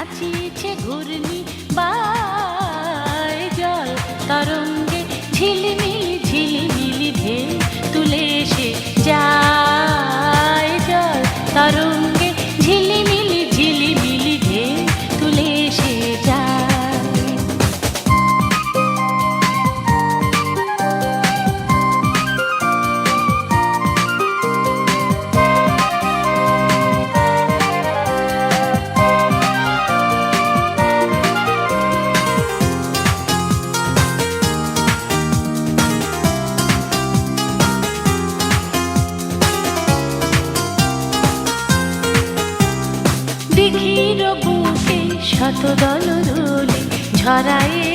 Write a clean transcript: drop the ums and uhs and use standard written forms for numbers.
নাচিয়েছে ঘূর্ণি বায় জল তরঙ্গে ঝিলিমিলি ঝিলিমিলি ঢেউ তুলে এসে যায় জল তরঙ্গে ঝিলিমিলি ঝিলিমিলি ঢেউ তুলে এসে যায়। দিঘির বুকে শত দল দোলে ঝরায়ে